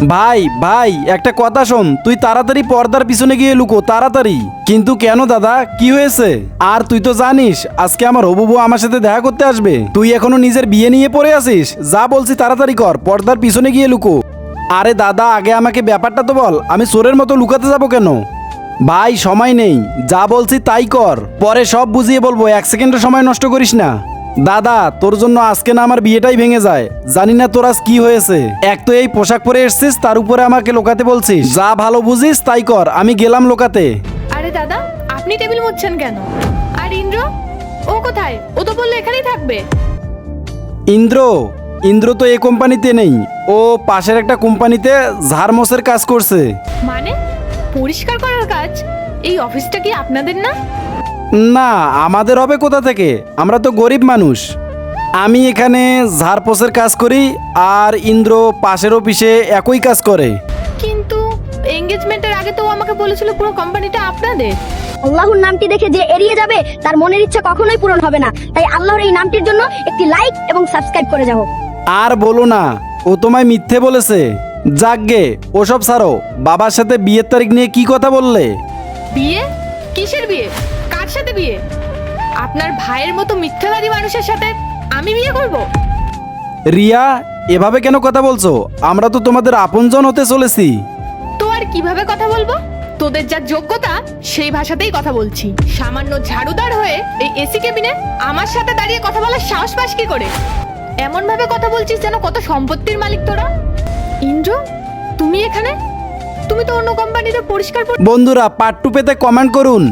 ভাই ভাই একটা কথা শোন, তুই তাড়াতাড়ি পর্দার পিছনে গিয়ে লুকো তাড়াতাড়ি। কিন্তু কেন দাদা, কি হয়েছে? আর তুই তো জানিস আজকে আমার হবু বউ আমার সাথে দেখা করতে আসবে, তুই এখনো নিজের বিয়ে নিয়ে পড়ে আছিস। যা বলছি তাড়াতাড়ি কর, পর্দার পিছনে গিয়ে লুকো। আরে দাদা, আগে আমাকে ব্যাপারটা তো বল, আমি চোরের মতো লুকাতে যাবো কেন? ভাই সময় নেই, যা বলছি তাই কর, পরে সব বুঝিয়ে বলবো, 1 সেকেন্ডের সময় নষ্ট করিস না। দাদা তোর জন্য আজকে না আমার বিয়েটাই ভেঙে যায়। জানি না তোর আজ কি হয়েছে, এক তো এই পোশাক পরে এসছিস, তার উপরে আমাকে লোকাতে বলছিস। যা ভালো বুঝিস তাই কর, আমি গেলাম লোকাতে। আরে দাদা, আপনি টেবিল মুছছেন কেন? আর ইন্দ্র, ও কোথায়? ও তো বললো এখানেই থাকবে। ইন্দ্র ইন্দ্র তো এই কোম্পানিতে নেই, ও পাশের একটা কোম্পানিতে ঝাড়মোছের কাজ করছে। মানে পরিষ্কার করার কাজ? এই অফিসটা কি আপনাদের না? না, আমাদের হবে কোথা থেকে, আমরা তো গরিব মানুষ। আমি এখানে ঝাড়পোছের কাজ করি, আর ইন্দ্র পাশের অফিসে একই কাজ করে। কিন্তু এঙ্গেজমেন্টের আগে তো ও আমাকে বলেছিল পুরো কোম্পানিটা আপনাদের। আল্লাহর নামটি দেখে যে এড়িয়ে যাবে তার মনের ইচ্ছা কখনোই পূরণ হবে না। তাই আল্লাহর এই নামটির জন্য একটি লাইক এবং সাবস্ক্রাইব করে যাও। আর বলো না, ও তোমায় মিথ্যে বলেছে। যাকগে ওসব ছাড়ো, বাবার সাথে বিয়ের তারিখ নিয়ে কি কথা বললে? বিয়ে? কিসের বিয়ে? কার সাথে বিয়ে? আপনার ভাইয়ের মতো মিথ্যাবাদী মানুষের সাথে আমি বিয়ে করব? রিয়া, এভাবে কেন কথা বলছো? আমরা তো তোমাদের আপনজন হতে চলেছি। তো আর কিভাবে কথা বলবো? তোদের যা যোগ্যতা সেই ভাষাতেই কথা বলছি। সামান্য ঝাড়ুদার হয়ে এই এসি কেবিনে আমার সাথে দাঁড়িয়ে কথা বলার সাহস পাস কি করে? এমন ভাবে কথা বলছিস যেন কত সম্পত্তির মালিক তোরা। ইন্দ্র, তুমি এখানে? তুমি তো অন্য কোম্পানিতে পরিষ্কার বন্ধুরা পার্ট 2 পেতে কমেন্ট করুন।